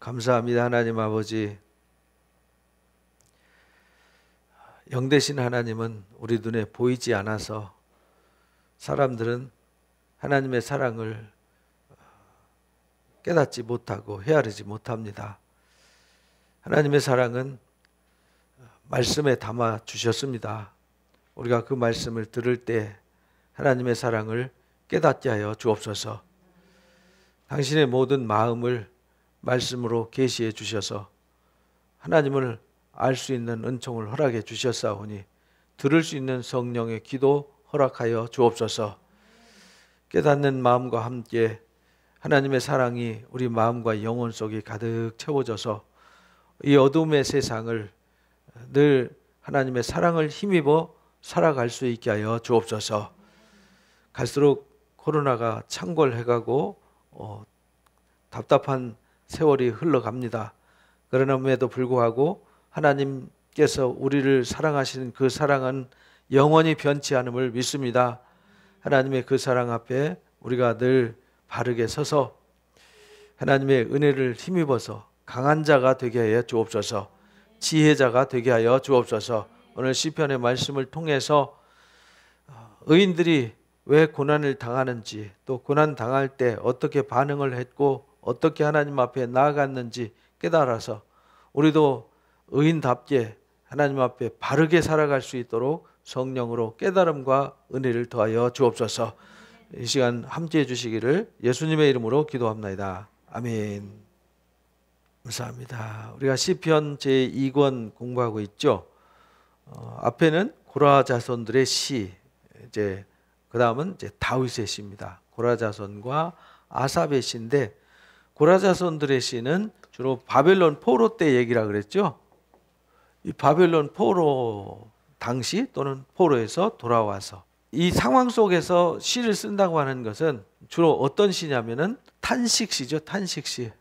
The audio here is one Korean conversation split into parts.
감사합니다. 하나님 아버지, 영되신 하나님은 우리 눈에 보이지 않아서 사람들은 하나님의 사랑을 깨닫지 못하고 헤아리지 못합니다. 하나님의 사랑은 말씀에 담아 주셨습니다. 우리가 그 말씀을 들을 때 하나님의 사랑을 깨닫게 하여 주옵소서. 당신의 모든 마음을 말씀으로 계시해 주셔서 하나님을 알 수 있는 은총을 허락해 주셨사오니 들을 수 있는 성령의 기도 허락하여 주옵소서. 깨닫는 마음과 함께 하나님의 사랑이 우리 마음과 영혼 속에 가득 채워져서 이 어둠의 세상을 늘 하나님의 사랑을 힘입어 살아갈 수 있게 하여 주옵소서. 갈수록 코로나가 창궐해가고 답답한 세월이 흘러갑니다. 그러남에도 불구하고 하나님께서 우리를 사랑하시는 그 사랑은 영원히 변치 않음을 믿습니다. 하나님의 그 사랑 앞에 우리가 늘 바르게 서서 하나님의 은혜를 힘입어서 강한 자가 되게 하여 주옵소서. 지혜자가 되게 하여 주옵소서. 오늘 시편의 말씀을 통해서 의인들이 왜 고난을 당하는지, 또 고난 당할 때 어떻게 반응을 했고 어떻게 하나님 앞에 나아갔는지 깨달아서 우리도 의인답게 하나님 앞에 바르게 살아갈 수 있도록 성령으로 깨달음과 은혜를 더하여 주옵소서. 이 시간 함께해 주시기를 예수님의 이름으로 기도합나이다. 아멘. 감사합니다. 우리가 시편 제2권 공부하고 있죠. 앞에는 고라 자손들의 시, 이제 그 다음은 이제 다윗의 시입니다. 고라 자손과 아삽의 시인데, 고라 자손들의 시는 주로 바벨론 포로 때 얘기라 그랬죠. 이 바벨론 포로 당시 또는 포로에서 돌아와서 이 상황 속에서 시를 쓴다고 하는 것은 주로 어떤 시냐면은 탄식시죠. 탄식시.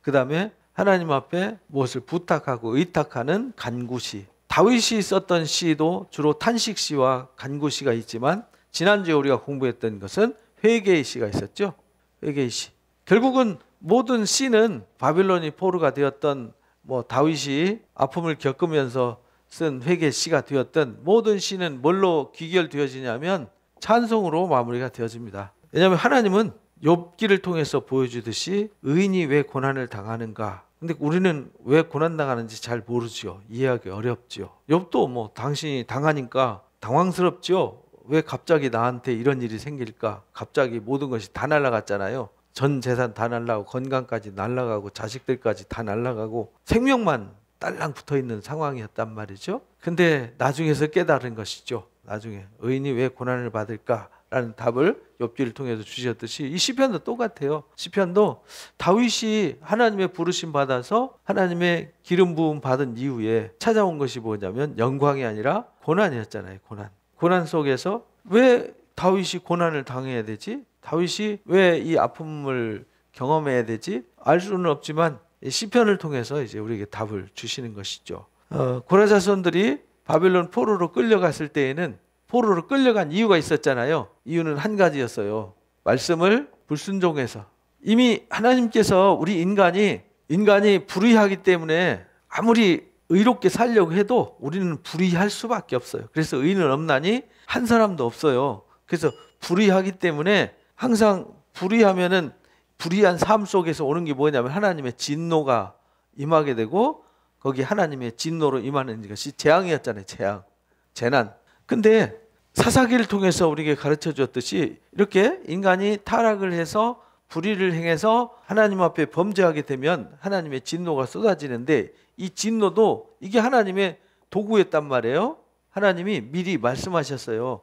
그 다음에 하나님 앞에 무엇을 부탁하고 의탁하는 간구시. 다윗이 썼던 시도 주로 탄식시와 간구시가 있지만, 지난주에 우리가 공부했던 것은 회개의 시가 있었죠. 회개의 시. 결국은 모든 시는 바빌론이 포로가 되었던, 다윗이 아픔을 겪으면서 쓴 회개 시가 되었던 모든 시는 뭘로 귀결되어지냐면 찬송으로 마무리가 되어집니다. 왜냐하면 하나님은 욥기를 통해서 보여주듯이 의인이 왜 고난을 당하는가. 근데 우리는 왜 고난 당하는지 잘 모르죠. 이해하기 어렵죠. 욥도 당신이 당하니까 당황스럽죠. 왜 갑자기 나한테 이런 일이 생길까? 갑자기 모든 것이 다 날아갔잖아요. 전 재산 다 날아가고 건강까지 날아가고 자식들까지 다 날아가고 생명만 딸랑 붙어있는 상황이었단 말이죠. 근데 나중에서 깨달은 것이죠. 나중에 의인이 왜 고난을 받을까라는 답을 욥기를 통해서 주셨듯이 이 시편도 똑같아요. 시편도 다윗이 하나님의 부르심 받아서 하나님의 기름 부음 받은 이후에 찾아온 것이 뭐냐면 영광이 아니라 고난이었잖아요. 고난 속에서 왜 다윗이 고난을 당해야 되지? 다윗이 왜 이 아픔을 경험해야 되지? 알 수는 없지만 시편을 통해서 이제 우리에게 답을 주시는 것이죠. 고라 자손들이 바벨론 포로로 끌려갔을 때에는 포로로 끌려간 이유가 있었잖아요. 이유는 한 가지였어요. 말씀을 불순종해서. 이미 하나님께서 우리 인간이 불의하기 때문에 아무리 의롭게 살려고 해도 우리는 불의할 수밖에 없어요. 그래서 의인은 없나니 한 사람도 없어요. 그래서 불의하기 때문에 항상 불의하면은 불의한 삶 속에서 오는 게 뭐냐면 하나님의 진노가 임하게 되고, 거기 하나님의 진노로 임하는 것이 재앙이었잖아요. 재난. 근데 사사기를 통해서 우리에게 가르쳐 줬듯이 이렇게 인간이 타락을 해서 불의를 행해서 하나님 앞에 범죄하게 되면 하나님의 진노가 쏟아지는데, 이 진노도 이게 하나님의 도구였단 말이에요. 하나님이 미리 말씀하셨어요.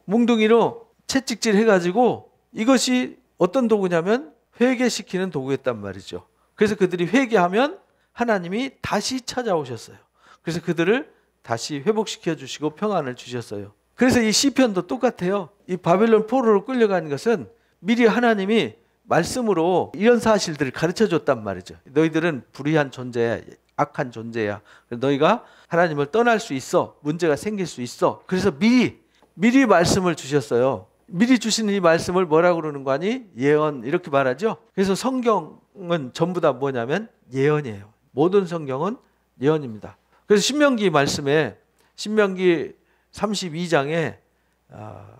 몽둥이로 채찍질 해가지고, 이것이 어떤 도구냐면 회개시키는 도구였단 말이죠. 그래서 그들이 회개하면 하나님이 다시 찾아오셨어요. 그래서 그들을 다시 회복시켜 주시고 평안을 주셨어요. 그래서 이 시편도 똑같아요. 이 바벨론 포로로 끌려가는 것은 미리 하나님이 말씀으로 이런 사실들을 가르쳐 줬단 말이죠. 너희들은 불의한 존재야, 악한 존재야. 너희가 하나님을 떠날 수 있어. 문제가 생길 수 있어. 그래서 미리 말씀을 주셨어요. 미리 주시는 이 말씀을 뭐라고 그러는 거 아니? 예언 이렇게 말하죠. 그래서 성경은 전부 다 뭐냐면 예언이에요. 모든 성경은 예언입니다. 그래서 신명기 말씀에 신명기 32장에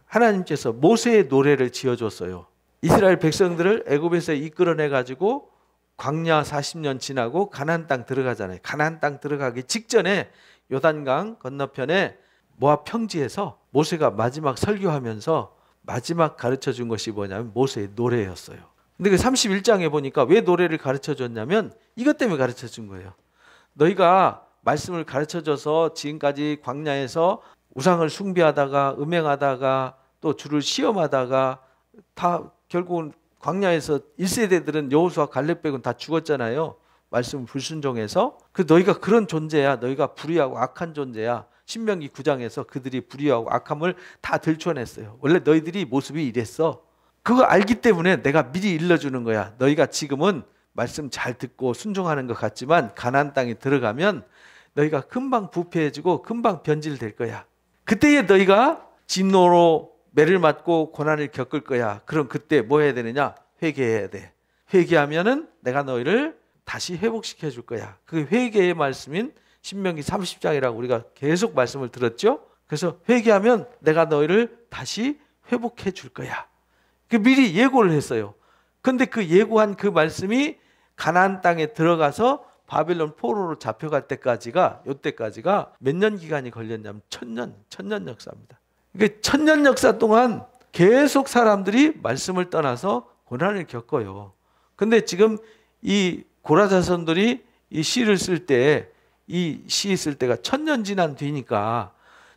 하나님께서 모세의 노래를 지어줬어요. 이스라엘 백성들을 애굽에서 이끌어내 가지고 광야 40년 지나고 가나안 땅 들어가잖아요. 가나안 땅 들어가기 직전에 요단강 건너편에 모압 평지에서 모세가 마지막 설교하면서 마지막 가르쳐 준 것이 뭐냐면 모세의 노래였어요. 근데 그 31장에 보니까 왜 노래를 가르쳐 줬냐면 이것 때문에 가르쳐 준 거예요. 너희가 말씀을 가르쳐 줘서 지금까지 광야에서 우상을 숭배하다가 음행하다가 또 주를 시험하다가 다 결국은 광야에서 1세대들은 여호수아 갈렙 빼고는 다 죽었잖아요. 말씀 불순종해서. 그 너희가 그런 존재야. 너희가 불의하고 악한 존재야. 신명기 9장에서 그들이 불의하고 악함을 다 들춰냈어요. 원래 너희들이 모습이 이랬어. 그거 알기 때문에 내가 미리 일러주는 거야. 너희가 지금은 말씀 잘 듣고 순종하는 것 같지만 가나안 땅에 들어가면 너희가 금방 부패해지고 금방 변질될 거야. 그때에 너희가 진노로 매를 맞고 고난을 겪을 거야. 그럼 그때 뭐 해야 되느냐? 회개해야 돼. 회개하면은 내가 너희를 다시 회복시켜 줄 거야. 그 회개의 말씀인 신명기 30장이라고 우리가 계속 말씀을 들었죠. 그래서 회개하면 내가 너희를 다시 회복해 줄 거야. 그 미리 예고를 했어요. 그런데 그 예고한 그 말씀이 가나안 땅에 들어가서 바벨론 포로로 잡혀갈 때까지가 요때까지가 몇 년 기간이 걸렸냐면 천년 역사입니다. 그러니까 천년 역사 동안 계속 사람들이 말씀을 떠나서 고난을 겪어요. 근데 지금 이 고라 자손들이 이 시를 쓸 때 이 시 쓸 때가 1000년 지난 뒤니까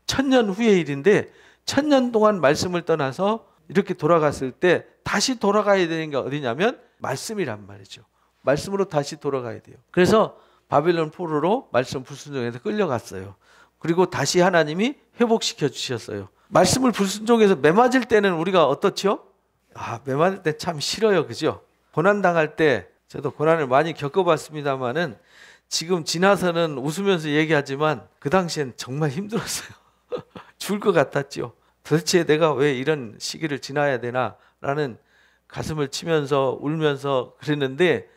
1000년 후의 일인데 1000년 동안 말씀을 떠나서 이렇게 돌아갔을 때 다시 돌아가야 되는 게 어디냐면 말씀이란 말이죠. 말씀으로 다시 돌아가야 돼요. 그래서 바벨론 포로로 말씀 불순종해서 끌려갔어요. 그리고 다시 하나님이 회복시켜 주셨어요. 말씀을 불순종해서 매맞을 때는 우리가 어떻죠? 매맞을 때 참 싫어요. 그죠? 고난당할 때 저도 고난을 많이 겪어봤습니다만은 지금 지나서는 웃으면서 얘기하지만 그 당시엔 정말 힘들었어요. 죽을 것 같았죠. 도대체 내가 왜 이런 시기를 지나야 되나 라는 가슴을 치면서 울면서 그랬는데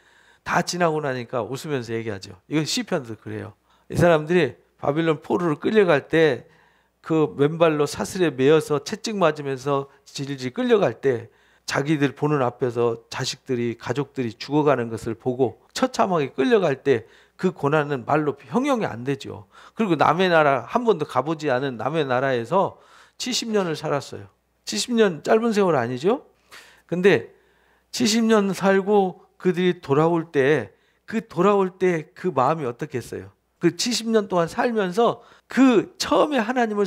다 지나고 나니까 웃으면서 얘기하죠. 이건 시편도 그래요. 이 사람들이 바빌론 포로로 끌려갈 때 그 맨발로 사슬에 매어서 채찍 맞으면서 질질 끌려갈 때 자기들 보는 앞에서 자식들이 가족들이 죽어가는 것을 보고 처참하게 끌려갈 때 그 고난은 말로 형용이 안 되죠. 그리고 남의 나라 한 번도 가보지 않은 남의 나라에서 70년을 살았어요. 70년 짧은 세월 아니죠? 근데 70년 살고 그들이 돌아올 때 그 마음이 어떻겠어요? 그 70년 동안 살면서 그 처음에 하나님을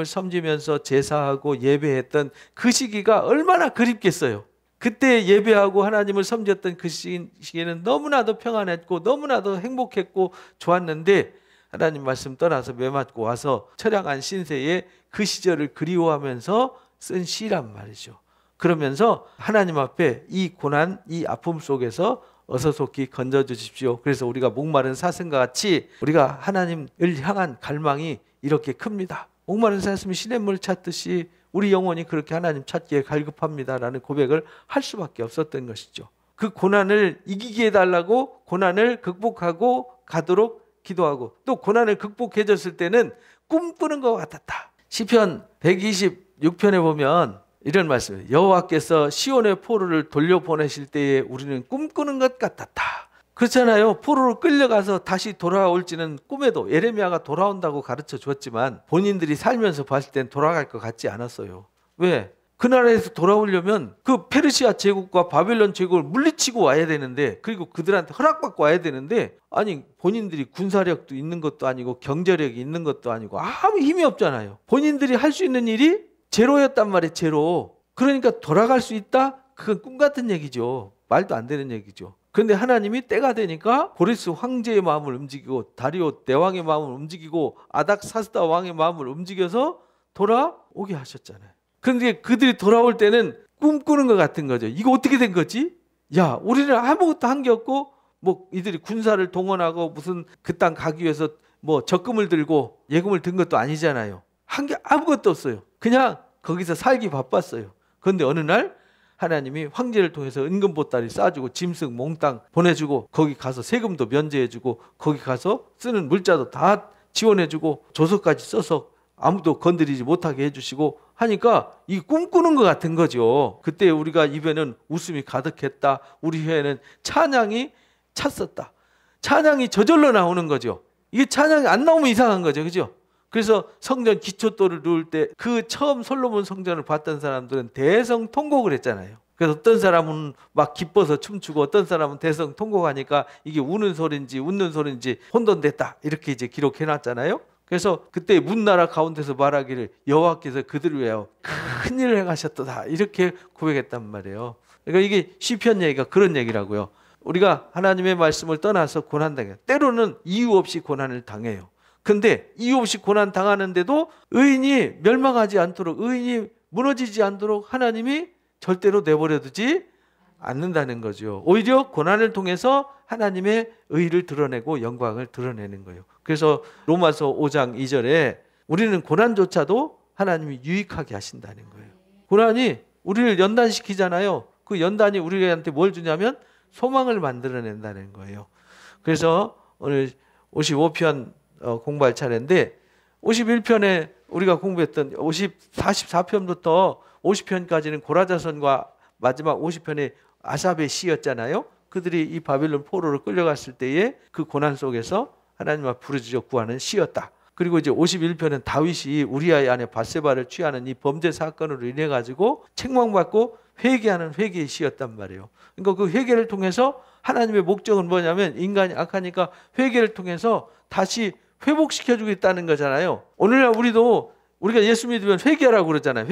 섬기면서 제사하고 예배했던 그 시기가 얼마나 그립겠어요. 그때 예배하고 하나님을 섬겼던 그 시기는 너무나도 평안했고 너무나도 행복했고 좋았는데 하나님 말씀 떠나서 매맞고 와서 처량한 신세에 그 시절을 그리워하면서 쓴 시란 말이죠. 그러면서 하나님 앞에 이 고난, 이 아픔 속에서 어서속히 건져주십시오. 그래서 우리가 목마른 사슴과 같이 우리가 하나님을 향한 갈망이 이렇게 큽니다. 목마른 사슴이 시냇물 찾듯이 우리 영혼이 그렇게 하나님 찾기에 갈급합니다라는 고백을 할 수밖에 없었던 것이죠. 그 고난을 이기게 해달라고 고난을 극복하고 가도록 기도하고 또 고난을 극복해졌을 때는 꿈꾸는 것 같았다. 시편 126편에 보면 이런 말씀이에요. 여호와께서 시온의 포로를 돌려보내실 때에 우리는 꿈꾸는 것 같았다. 그렇잖아요. 포로로 끌려가서 다시 돌아올지는 꿈에도 예레미야가 돌아온다고 가르쳐 줬지만 본인들이 살면서 봤을 땐 돌아갈 것 같지 않았어요. 왜? 그 나라에서 돌아오려면 그 페르시아 제국과 바벨론 제국을 물리치고 와야 되는데 그리고 그들한테 허락받고 와야 되는데 아니 본인들이 군사력도 있는 것도 아니고 경제력이 있는 것도 아니고 아무 힘이 없잖아요. 본인들이 할 수 있는 일이 제로였단 말이에요. 제로. 그러니까 돌아갈 수 있다? 그건 꿈 같은 얘기죠. 말도 안 되는 얘기죠. 그런데 하나님이 때가 되니까 보리스 황제의 마음을 움직이고 다리오 대왕의 마음을 움직이고 아닥사스다 왕의 마음을 움직여서 돌아오게 하셨잖아요. 그런데 그들이 돌아올 때는 꿈꾸는 것 같은 거죠. 이거 어떻게 된 거지? 야, 우리는 아무것도 한 게 없고 뭐 이들이 군사를 동원하고 무슨 그 땅 가기 위해서 뭐 적금을 들고 예금을 든 것도 아니잖아요. 한 게 아무것도 없어요. 그냥 거기서 살기 바빴어요. 그런데 어느 날 하나님이 황제를 통해서 은금보따리 싸주고 짐승 몽땅 보내주고 거기 가서 세금도 면제해주고 거기 가서 쓰는 물자도 다 지원해주고 조서까지 써서 아무도 건드리지 못하게 해주시고 하니까 이 꿈꾸는 것 같은 거죠. 그때 우리가 입에는 웃음이 가득했다. 우리 혀에는 찬양이 찼었다. 찬양이 저절로 나오는 거죠. 이게 찬양이 안 나오면 이상한 거죠. 그죠? 그래서 성전 기초돌을 누울 때 그 처음 솔로몬 성전을 봤던 사람들은 대성통곡을 했잖아요. 그래서 어떤 사람은 막 기뻐서 춤추고 어떤 사람은 대성통곡하니까 이게 우는 소리인지 웃는 소리인지 혼돈됐다 이렇게 이제 기록해 놨잖아요. 그래서 그때 문나라 가운데서 말하기를 여호와께서 그들을 위하여 큰 일을 행하셨도다 이렇게 고백했단 말이에요. 그러니까 이게 시편 얘기가 그런 얘기라고요. 우리가 하나님의 말씀을 떠나서 고난당해요. 때로는 이유 없이 고난을 당해요. 근데 이유 없이 고난 당하는데도 의인이 멸망하지 않도록, 의인이 무너지지 않도록 하나님이 절대로 내버려두지 않는다는 거죠. 오히려 고난을 통해서 하나님의 의를 드러내고 영광을 드러내는 거예요. 그래서 로마서 5장 2절에 우리는 고난조차도 하나님이 유익하게 하신다는 거예요. 고난이 우리를 연단시키잖아요. 그 연단이 우리한테 뭘 주냐면 소망을 만들어낸다는 거예요. 그래서 오늘 55편 공부할 차례인데 51편에 우리가 공부했던 44편부터 50편까지는 고라자손과 마지막 50편에 아삽의 시였잖아요. 그들이 이 바빌론 포로로 끌려갔을 때에 그 고난 속에서 하나님 앞 부르짖어 구하는 시였다. 그리고 이제 51편은 다윗이 우리아의 아내 밧세바를 취하는 이 범죄 사건으로 인해 가지고 책망받고 회개하는 회개의 시였단 말이에요. 그러니까 그 회개를 통해서 하나님의 목적은 뭐냐면 인간이 악하니까 회개를 통해서 다시 회복시켜주겠다는 거잖아요. 오늘날 우리가 예수 믿으면 회개하라고 그러잖아요.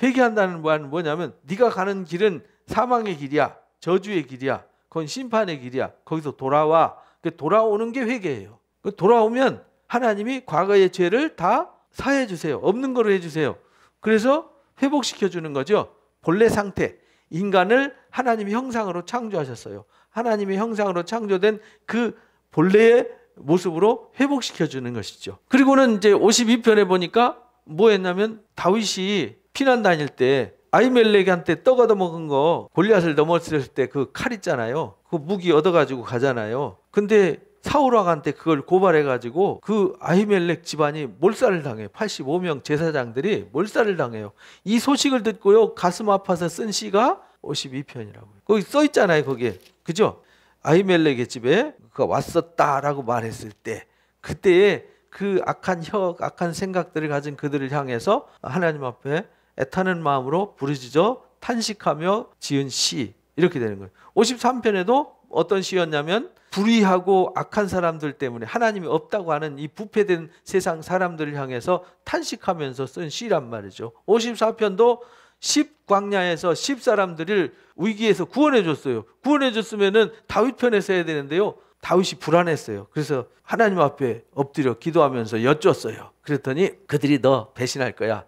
회개한다는 말은 뭐냐면 네가 가는 길은 사망의 길이야. 저주의 길이야. 그건 심판의 길이야. 거기서 돌아와. 돌아오는 게 회개예요. 돌아오면 하나님이 과거의 죄를 다 사해 주세요. 없는 거로 해주세요. 그래서 회복시켜주는 거죠. 본래 상태. 인간을 하나님의 형상으로 창조하셨어요. 하나님의 형상으로 창조된 그 본래의 모습으로 회복시켜주는 것이죠. 그리고는 이제 52편에 보니까 뭐 했냐면 다윗이 피난 다닐 때 아히멜렉한테 떡 얻어먹은 거 골리앗을 넘어뜨렸을 때 그 칼 있잖아요. 그 무기 얻어가지고 가잖아요. 근데 사울 왕한테 그걸 고발해가지고 그 아히멜렉 집안이 몰살을 당해요. 85명 제사장들이 몰살을 당해요. 이 소식을 듣고요 가슴 아파서 쓴 시가 52편이라고요. 거기 써 있잖아요. 거기에. 그죠? 아히멜렉의 집에 그가 왔었다라고 말했을 때 그때의 그 악한 악한 생각들을 가진 그들을 향해서 하나님 앞에 애타는 마음으로 부르짖어 탄식하며 지은 시 이렇게 되는 거예요. 53편에도 어떤 시였냐면 불의하고 악한 사람들 때문에 하나님이 없다고 하는 이 부패된 세상 사람들을 향해서 탄식하면서 쓴 시란 말이죠. 54편도 10광야에서 10사람들을 위기에서 구원해 줬어요. 구원해 줬으면은 다윗 편에 써야 되는데요. 다윗이 불안했어요. 그래서 하나님 앞에 엎드려 기도하면서 여쭈었어요. 그랬더니 그들이 너 배신할 거야.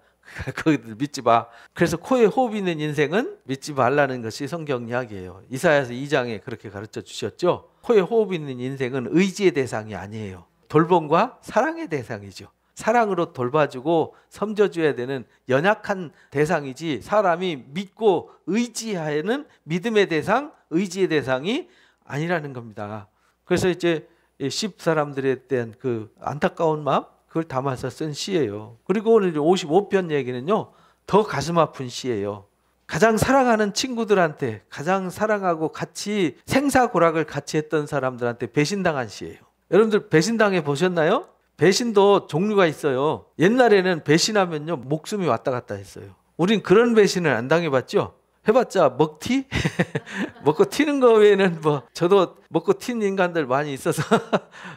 그들 믿지 마. 그래서 코에 호흡 있는 인생은 믿지 말라는 것이 성경 이야기예요. 이사야서 2장에 그렇게 가르쳐 주셨죠. 코에 호흡 있는 인생은 의지의 대상이 아니에요. 돌봄과 사랑의 대상이죠. 사랑으로 돌봐주고 섬겨줘야 되는 연약한 대상이지 사람이 믿고 의지하는 믿음의 대상, 의지의 대상이 아니라는 겁니다. 그래서 이제 10사람들에 대한 그 안타까운 마음 그걸 담아서 쓴 시예요. 그리고 오늘 55편 얘기는요 더 가슴 아픈 시예요. 가장 사랑하는 친구들한테 가장 사랑하고 같이 생사고락을 같이 했던 사람들한테 배신당한 시예요. 여러분들 배신당해 보셨나요? 배신도 종류가 있어요. 옛날에는 배신하면요 목숨이 왔다 갔다 했어요. 우린 그런 배신을 안 당해봤죠? 해봤자 먹튀? 먹고 튀는 거 외에는 뭐 저도 먹고 튄 인간들 많이 있어서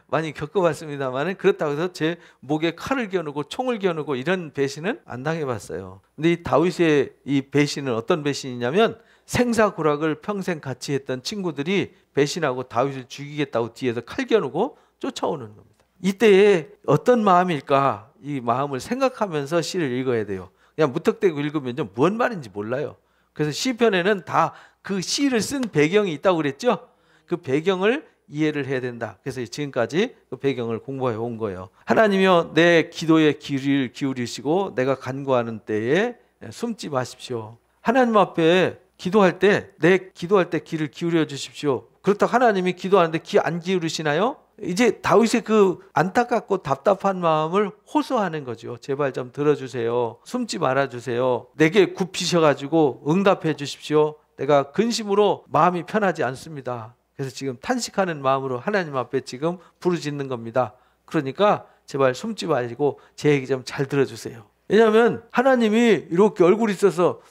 많이 겪어봤습니다만 그렇다고 해서 제 목에 칼을 겨누고 총을 겨누고 이런 배신은 안 당해봤어요. 근데 이 다윗의 이 배신은 어떤 배신이냐면 생사고락을 평생 같이 했던 친구들이 배신하고 다윗을 죽이겠다고 뒤에서 칼 겨누고 쫓아오는 겁니다. 이때에 어떤 마음일까 이 마음을 생각하면서 시를 읽어야 돼요. 그냥 무턱대고 읽으면 뭔 말인지 몰라요. 그래서 시편에는 다 그 시를 쓴 배경이 있다고 그랬죠. 그 배경을 이해를 해야 된다. 그래서 지금까지 그 배경을 공부해 온 거예요. 하나님이여 내 기도에 귀를 기울이시고 내가 간구하는 때에 숨지 마십시오. 하나님 앞에 기도할 때 내 기도할 때 귀를 기울여 주십시오. 그렇다고 하나님이 기도하는데 귀 안 기울이시나요? 이제 다윗의 그 안타깝고 답답한 마음을 호소하는 거죠. 제발 좀 들어주세요. 숨지 말아주세요. 내게 굽히셔가지고 응답해 주십시오. 내가 근심으로 마음이 편하지 않습니다. 그래서 지금 탄식하는 마음으로 하나님 앞에 지금 부르짖는 겁니다. 그러니까 제발 숨지 마시고 제 얘기 좀 잘 들어주세요. 왜냐하면 하나님이 이렇게 얼굴이 있어서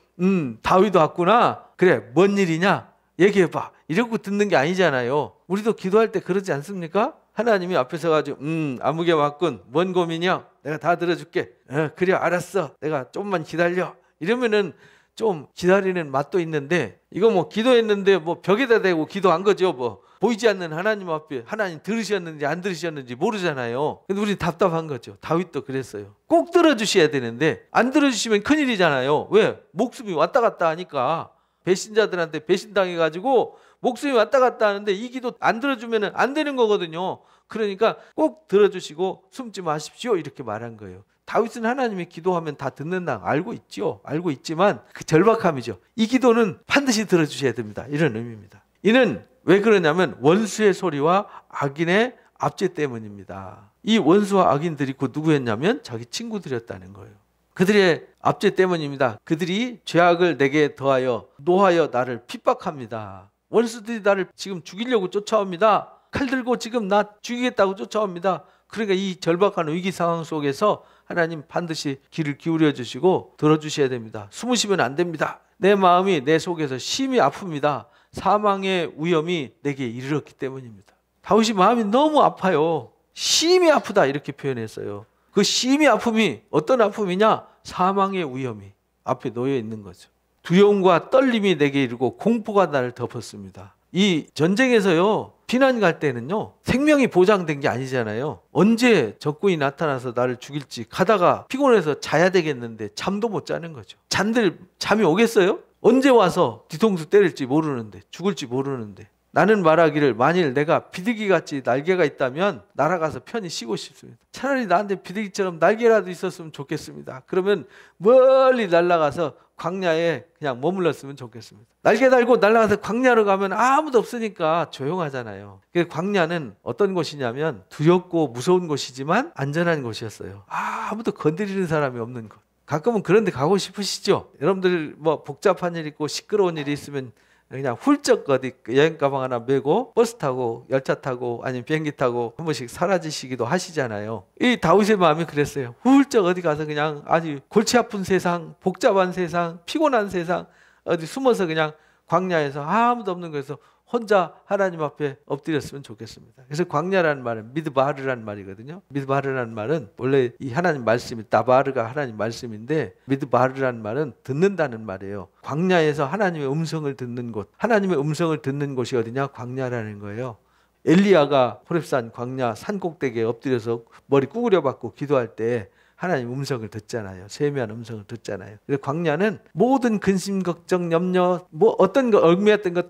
다윗도 왔구나. 그래, 뭔 일이냐? 얘기해봐. 이러고 듣는 게 아니잖아요. 우리도 기도할 때 그러지 않습니까? 하나님이 앞에서 가지고 아무개 왔군. 뭔 고민이야? 내가 다 들어줄게. 그래, 알았어. 내가 조금만 기다려. 이러면은 좀 기다리는 맛도 있는데, 이거 뭐 기도했는데 뭐 벽에다 대고 기도한 거죠. 뭐 보이지 않는 하나님 앞에 하나님 들으셨는지 안 들으셨는지 모르잖아요. 근데 우리 답답한 거죠. 다윗도 그랬어요. 꼭 들어주셔야 되는데 안 들어주시면 큰일이잖아요. 왜? 목숨이 왔다 갔다 하니까. 배신자들한테 배신당해가지고 목숨이 왔다 갔다 하는데 이 기도 안 들어주면 안 되는 거거든요. 그러니까 꼭 들어주시고 숨지 마십시오. 이렇게 말한 거예요. 다윗은 하나님이 기도하면 다 듣는다 알고 있죠. 알고 있지만 그 절박함이죠. 이 기도는 반드시 들어주셔야 됩니다. 이런 의미입니다. 이는 왜 그러냐면 원수의 소리와 악인의 압제 때문입니다. 이 원수와 악인들이 그 누구였냐면 자기 친구들이었다는 거예요. 그들의 압제 때문입니다. 그들이 죄악을 내게 더하여 노하여 나를 핍박합니다. 원수들이 나를 지금 죽이려고 쫓아옵니다. 칼 들고 지금 나 죽이겠다고 쫓아옵니다. 그러니까 이 절박한 위기 상황 속에서 하나님 반드시 귀를 기울여 주시고 들어주셔야 됩니다. 숨으시면 안 됩니다. 내 마음이 내 속에서 심히 아픕니다. 사망의 위험이 내게 이르렀기 때문입니다. 다윗이 마음이 너무 아파요. 심히 아프다 이렇게 표현했어요. 그 심히 아픔이 어떤 아픔이냐? 사망의 위험이 앞에 놓여 있는 거죠. 두려움과 떨림이 내게 이르고 공포가 나를 덮었습니다. 이 전쟁에서요, 피난 갈 때는요, 생명이 보장된 게 아니잖아요. 언제 적군이 나타나서 나를 죽일지 가다가 피곤해서 자야 되겠는데 잠도 못 자는 거죠. 잔들 잠이 오겠어요? 언제 와서 뒤통수 때릴지 모르는데, 죽을지 모르는데. 나는 말하기를 만일 내가 비둘기같이 날개가 있다면 날아가서 편히 쉬고 싶습니다. 차라리 나한테 비둘기처럼 날개라도 있었으면 좋겠습니다. 그러면 멀리 날아가서 광야에 그냥 머물렀으면 좋겠습니다. 날개 달고 날아가서 광야로 가면 아무도 없으니까 조용하잖아요. 광야는 어떤 곳이냐면 두렵고 무서운 곳이지만 안전한 곳이었어요. 아무도 건드리는 사람이 없는 곳. 가끔은 그런 데 가고 싶으시죠? 여러분들 뭐 복잡한 일 있고 시끄러운 일이 있으면 그냥 훌쩍 어디 여행 가방 하나 메고 버스 타고 열차 타고 아니면 비행기 타고 한 번씩 사라지시기도 하시잖아요. 이 다윗의 마음이 그랬어요. 훌쩍 어디 가서 그냥 아주 골치 아픈 세상, 복잡한 세상, 피곤한 세상 어디 숨어서 그냥 광야에서 아무도 없는 곳에서 혼자 하나님 앞에 엎드렸으면 좋겠습니다. 그래서 광야라는 말은 미드바르라는 말이거든요. 미드바르라는 말은 원래 이 하나님 말씀이 다바르가 하나님 말씀인데 미드바르라는 말은 듣는다는 말이에요. 광야에서 하나님의 음성을 듣는 곳, 하나님의 음성을 듣는 곳이 어디냐? 광야라는 거예요. 엘리야가 호렙산 광야 산꼭대기에 엎드려서 머리 구부려 받고 기도할 때 하나님 음성을 듣잖아요. 세미한 음성을 듣잖아요. 그래서 광야는 모든 근심, 걱정, 염려, 뭐 어떤 거 얽매였던 거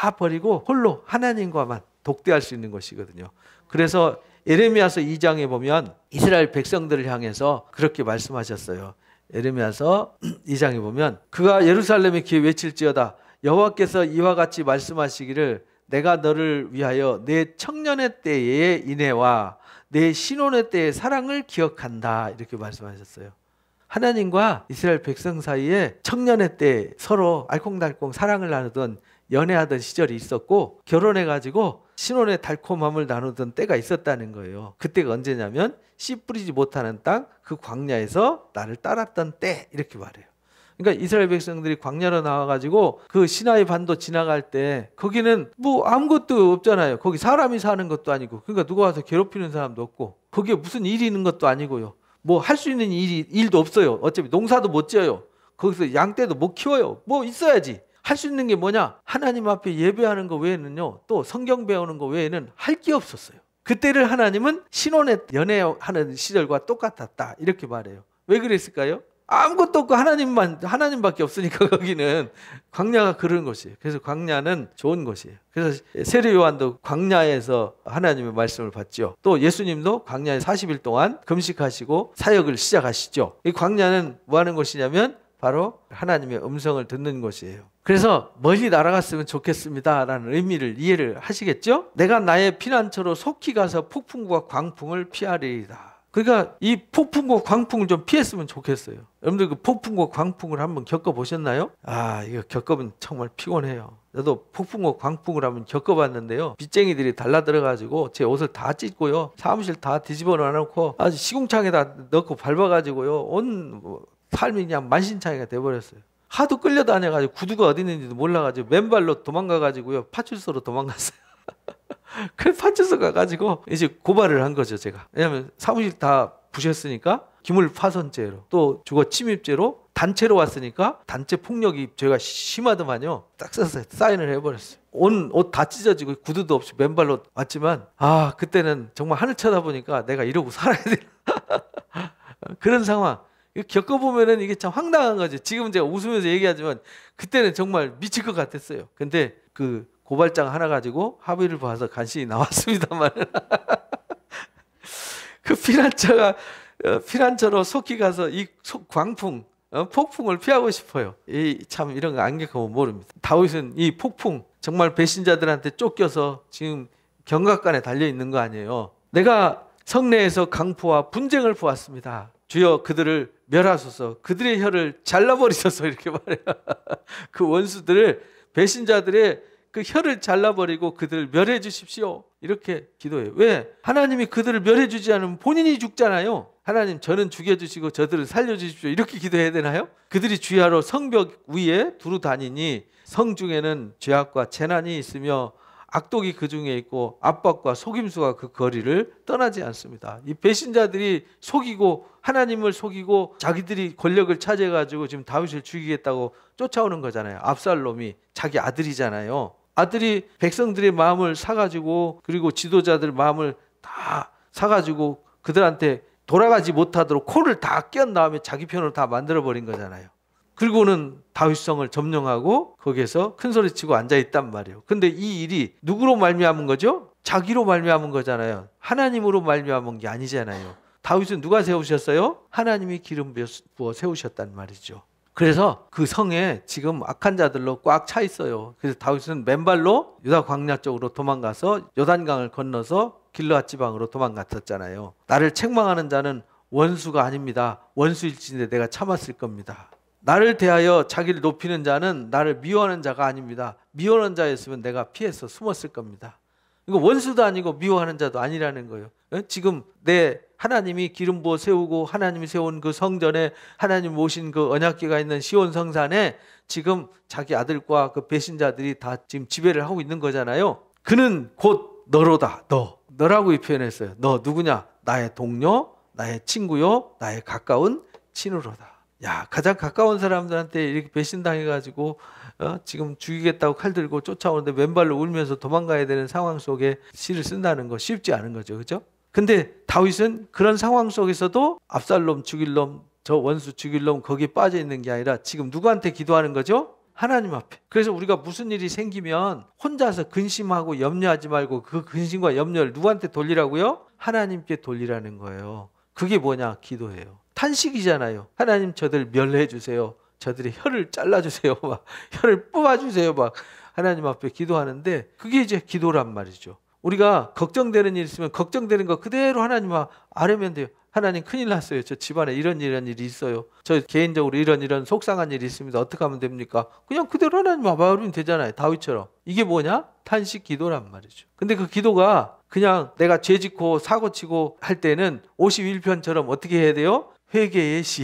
다 버리고 홀로 하나님과만 독대할 수 있는 것이거든요. 그래서 예레미야서 2장에 보면 이스라엘 백성들을 향해서 그렇게 말씀하셨어요. 예레미야서 2장에 보면 그가 예루살렘에 기에 외칠지어다 여호와께서 이와 같이 말씀하시기를 내가 너를 위하여 내 청년의 때의 인애와 내 신혼의 때의 사랑을 기억한다 이렇게 말씀하셨어요. 하나님과 이스라엘 백성 사이에 청년의 때 서로 알콩달콩 사랑을 나누던 연애하던 시절이 있었고 결혼해가지고 신혼의 달콤함을 나누던 때가 있었다는 거예요. 그때가 언제냐면 씨 뿌리지 못하는 땅 그 광야에서 나를 따랐던 때 이렇게 말해요. 그러니까 이스라엘 백성들이 광야로 나와가지고 그 시나이 반도 지나갈 때 거기는 뭐 아무것도 없잖아요. 거기 사람이 사는 것도 아니고 그러니까 누가 와서 괴롭히는 사람도 없고 거기에 무슨 일이 있는 것도 아니고요. 뭐 할 수 있는 일도 없어요. 어차피 농사도 못 지어요. 거기서 양떼도 못 키워요. 뭐 있어야지. 할 수 있는 게 뭐냐? 하나님 앞에 예배하는 거 외에는요. 또 성경 배우는 거 외에는 할 게 없었어요. 그때를 하나님은 신혼에 연애하는 시절과 똑같았다. 이렇게 말해요. 왜 그랬을까요? 아무것도 없고 하나님밖에 없으니까 거기는 광야가 그런 곳이에요. 그래서 광야는 좋은 곳이에요. 그래서 세례 요한도 광야에서 하나님의 말씀을 받죠. 또 예수님도 광야에 40일 동안 금식하시고 사역을 시작하시죠. 이 광야는 뭐 하는 곳이냐면 바로 하나님의 음성을 듣는 것이에요. 그래서 멀리 날아갔으면 좋겠습니다라는 의미를 이해를 하시겠죠? 내가 나의 피난처로 속히 가서 폭풍과 광풍을 피하리이다. 그러니까 이 폭풍과 광풍을 좀 피했으면 좋겠어요. 여러분들 그 폭풍과 광풍을 한번 겪어보셨나요? 이거 겪으면 정말 피곤해요. 저도 폭풍과 광풍을 한번 겪어봤는데요. 빚쟁이들이 달라들어가지고 제 옷을 다 찢고요. 사무실 다 뒤집어 놔놓고 아주 시궁창에다 넣고 밟아가지고요. 온 삶이 그냥 만신창이가 돼버렸어요. 하도 끌려다녀가지고 구두가 어디 있는지도 몰라가지고 맨발로 도망가가지고요. 파출소로 도망갔어요. 그래 파출소 가가지고 이제 고발을 한 거죠 제가. 왜냐하면 사무실 다 부셨으니까 기물파손죄로 또 주거 침입죄로 단체로 왔으니까 단체 폭력이 죄가 심하더만요. 딱 써서 사인을 해버렸어요. 온 옷 다 찢어지고 구두도 없이 맨발로 왔지만 그때는 정말 하늘 쳐다보니까 내가 이러고 살아야 되나 그런 상황. 겪어보면은 이게 참 황당한 거죠. 지금 제가 웃으면서 얘기하지만 그때는 정말 미칠 것 같았어요. 근데 그 고발장 하나 가지고 합의를 봐서 간신히 나왔습니다만 그 피난처로 속히 가서 이 광풍, 폭풍을 피하고 싶어요. 참 이런 거 안 겪으면 모릅니다. 다윗은 이 폭풍 정말 배신자들한테 쫓겨서 지금 경각간에 달려 있는 거 아니에요. 내가 성내에서 강포와 분쟁을 보았습니다. 주여 그들을 멸하소서, 그들의 혀를 잘라버리소서 이렇게 말해요. 그 원수들을, 배신자들의 그 혀를 잘라버리고 그들을 멸해 주십시오 이렇게 기도해요. 왜? 하나님이 그들을 멸해 주지 않으면 본인이 죽잖아요. 하나님 저는 죽여주시고 저들을 살려주십시오 이렇게 기도해야 되나요? 그들이 주야로 성벽 위에 두루 다니니 성 중에는 죄악과 재난이 있으며 악독이 그 중에 있고 압박과 속임수가 그 거리를 떠나지 않습니다. 이 배신자들이 속이고 하나님을 속이고 자기들이 권력을 차지해가지고 지금 다윗을 죽이겠다고 쫓아오는 거잖아요. 압살롬이 자기 아들이잖아요. 아들이 백성들의 마음을 사가지고 그리고 지도자들 마음을 다 사가지고 그들한테 돌아가지 못하도록 코를 다 껴은 다음에 자기 편으로 다 만들어버린 거잖아요. 그리고는 다윗성을 점령하고 거기에서 큰소리치고 앉아있단 말이에요. 근데 이 일이 누구로 말미암은 거죠? 자기로 말미암은 거잖아요. 하나님으로 말미암은 게 아니잖아요. 다윗은 누가 세우셨어요? 하나님이 기름 부어 세우셨단 말이죠. 그래서 그 성에 지금 악한 자들로 꽉 차 있어요. 그래서 다윗은 맨발로 유다 광야 쪽으로 도망가서 요단강을 건너서 길르앗 지방으로 도망갔었잖아요. 나를 책망하는 자는 원수가 아닙니다. 원수일진데 내가 참았을 겁니다. 나를 대하여 자기를 높이는 자는 나를 미워하는 자가 아닙니다. 미워하는 자였으면 내가 피해서 숨었을 겁니다. 이거 원수도 아니고 미워하는 자도 아니라는 거예요. 지금 내 하나님이 기름 부어 세우고 하나님이 세운 그 성전에 하나님 모신 그 언약궤가 있는 시온 성산에 지금 자기 아들과 그 배신자들이 다 지금 지배를 하고 있는 거잖아요. 그는 곧 너로다. 너라고 표현했어요. 너 누구냐? 나의 동료, 나의 친구요, 나의 가까운 친구로다. 야, 가장 가까운 사람들한테 이렇게 배신당해가지고 지금 죽이겠다고 칼 들고 쫓아오는데 맨발로 울면서 도망가야 되는 상황 속에 시를 쓴다는 거 쉽지 않은 거죠. 그죠? 근데 다윗은 그런 상황 속에서도 압살롬 죽일 놈, 저 원수 죽일 놈 거기에 빠져 있는 게 아니라 지금 누구한테 기도하는 거죠? 하나님 앞에. 그래서 우리가 무슨 일이 생기면 혼자서 근심하고 염려하지 말고 그 근심과 염려를 누구한테 돌리라고요? 하나님께 돌리라는 거예요. 그게 뭐냐? 기도예요. 탄식이잖아요. 하나님 저들 멸해 주세요. 저들의 혀를 잘라주세요. 막 혀를 뽑아주세요. 막 하나님 앞에 기도하는데 그게 이제 기도란 말이죠. 우리가 걱정되는 일 있으면 걱정되는 거 그대로 하나님 아뢰면 돼요. 하나님 큰일 났어요. 저 집안에 이런 일이 있어요. 저 개인적으로 이런 속상한 일이 있습니다. 어떻게 하면 됩니까? 그냥 그대로 하나님 아뢰면 되잖아요. 다윗처럼. 이게 뭐냐? 탄식 기도란 말이죠. 근데 그 기도가 그냥 내가 죄 짓고 사고 치고 할 때는 51편처럼 어떻게 해야 돼요? 회개의 시,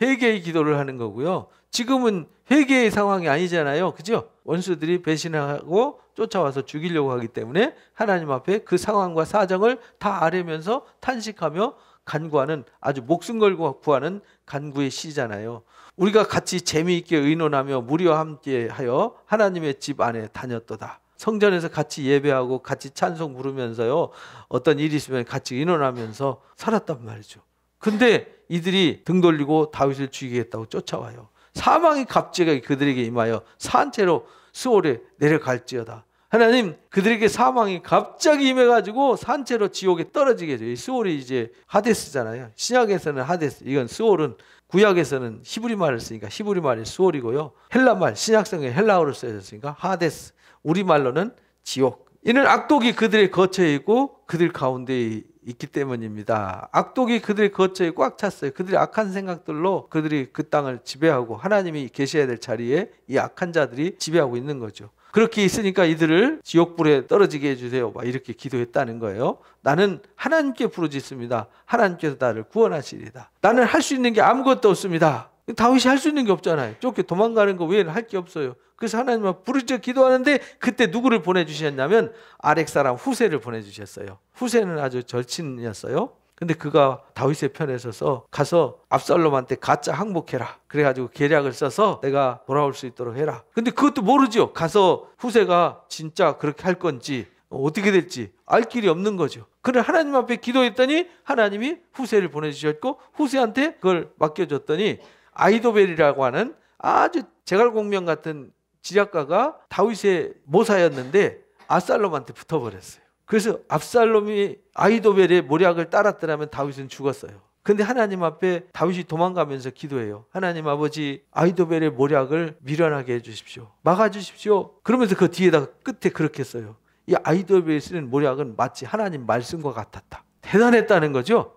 회개의 기도를 하는 거고요. 지금은 회개의 상황이 아니잖아요. 그죠? 원수들이 배신하고 쫓아와서 죽이려고 하기 때문에 하나님 앞에 그 상황과 사정을 다 아뢰면서 탄식하며 간구하는, 아주 목숨 걸고 구하는 간구의 시잖아요. 우리가 같이 재미있게 의논하며 무리와 함께하여 하나님의 집 안에 다녔도다. 성전에서 같이 예배하고 같이 찬송 부르면서요. 어떤 일이 있으면 같이 의논하면서 살았단 말이죠. 근데 이들이 등 돌리고 다윗을 죽이겠다고 쫓아와요. 사망의 갑자기 그들에게 임하여 산채로 스올에 내려갈지어다. 하나님, 그들에게 사망이 갑자기 임해가지고 산채로 지옥에 떨어지게 해줘요. 이 스올이 이제 하데스잖아요. 신약에서는 하데스, 이건 스올은 구약에서는 히브리 말을 쓰니까 히브리 말이 수월이고요. 헬라 말, 신약성에 헬라어를 써졌으니까 하데스, 우리말로는 지옥. 이는 악독이 그들의 거처에 있고 그들 가운데 있기 때문입니다. 악독이 그들의 거처에 꽉 찼어요. 그들의 악한 생각들로 그들이 그 땅을 지배하고 하나님이 계셔야 될 자리에 이 악한 자들이 지배하고 있는 거죠. 그렇게 있으니까 이들을 지옥불에 떨어지게 해주세요. 막 이렇게 기도했다는 거예요. 나는 하나님께 부르짖습니다. 하나님께서 나를 구원하시리다. 나는 할 수 있는 게 아무것도 없습니다. 다윗이 할 수 있는 게 없잖아요. 쫓겨 도망가는 거 외에는 할 게 없어요. 그래서 하나님은 부르짖어 기도하는데 그때 누구를 보내주셨냐면 아렉 사람 후세를 보내주셨어요. 후세는 아주 절친이었어요. 근데 그가 다윗의 편에 서서 가서 압살롬한테 가짜 항복해라. 그래가지고 계략을 써서 내가 돌아올 수 있도록 해라. 근데 그것도 모르죠. 가서 후세가 진짜 그렇게 할 건지 어떻게 될지 알 길이 없는 거죠. 그래 하나님 앞에 기도했더니 하나님이 후세를 보내주셨고 후세한테 그걸 맡겨줬더니 아히도벨이라고 하는 아주 제갈공명 같은 지략가가 다윗의 모사였는데 압살롬한테 붙어버렸어요. 그래서 압살롬이 아히도벨의 모략을 따랐더라면 다윗은 죽었어요. 근데 하나님 앞에 다윗이 도망가면서 기도해요. 하나님 아버지, 아히도벨의 모략을 미련하게 해주십시오. 막아주십시오. 그러면서 그 뒤에다가 끝에 그렇게 써요. 이 아히도벨이 쓰는 모략은 마치 하나님 말씀과 같았다. 대단했다는 거죠.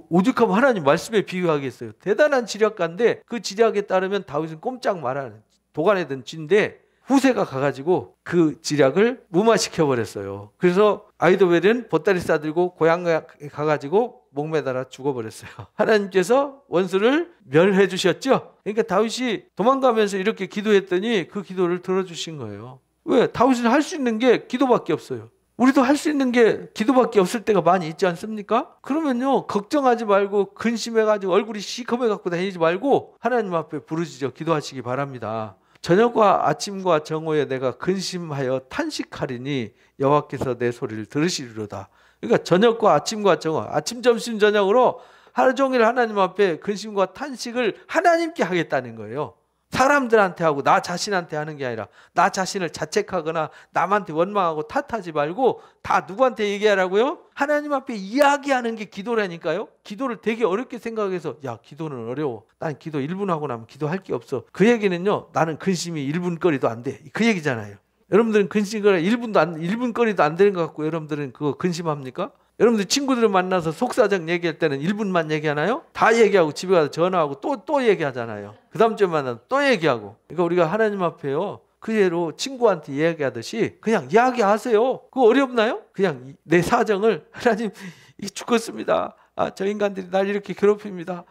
오죽하면 하나님 말씀에 비유하겠어요. 대단한 지략가인데 그 지략에 따르면 다윗은 꼼짝 말하는 도간에 든 쥐인데 후세가 가가지고 그 지략을 무마시켜버렸어요. 그래서 아히도벨은 보따리 싸들고 고향에 가가지고 목매달아 죽어버렸어요. 하나님께서 원수를 멸해 주셨죠. 그러니까 다윗이 도망가면서 이렇게 기도했더니 그 기도를 들어주신 거예요. 왜? 다윗은 할 수 있는 게 기도밖에 없어요. 우리도 할 수 있는 게 기도밖에 없을 때가 많이 있지 않습니까? 그러면요 걱정하지 말고 근심해가지고 얼굴이 시커매갖고 다니지 말고 하나님 앞에 부르짖어 기도하시기 바랍니다. 저녁과 아침과 정오에 내가 근심하여 탄식하리니 여호와께서 내 소리를 들으시리로다. 그러니까 저녁과 아침과 정오, 아침, 점심, 저녁으로 하루 종일 하나님 앞에 근심과 탄식을 하나님께 하겠다는 거예요. 사람들한테 하고 나 자신한테 하는 게 아니라 나 자신을 자책하거나 남한테 원망하고 탓하지 말고 다 누구한테 얘기하라고요? 하나님 앞에 이야기하는 게 기도라니까요. 기도를 되게 어렵게 생각해서 야 기도는 어려워. 난 기도 1분 하고 나면 기도할 게 없어. 그 얘기는요 나는 근심이 1분거리도 안 돼. 그 얘기잖아요. 여러분들은 근심거리 1분거리도 안 되는 것 같고 여러분들은 그거 근심합니까? 여러분들 친구들을 만나서 속사정 얘기할 때는 1분만 얘기하나요? 다 얘기하고 집에 가서 전화하고 또 얘기하잖아요. 그 다음 주에 만나서 또 얘기하고. 그러니까 우리가 하나님 앞에요 그대로 친구한테 이야기하듯이 그냥 이야기하세요. 그거 어렵나요? 그냥 내 사정을 하나님 죽었습니다. 저 인간들이 날 이렇게 괴롭힙니다.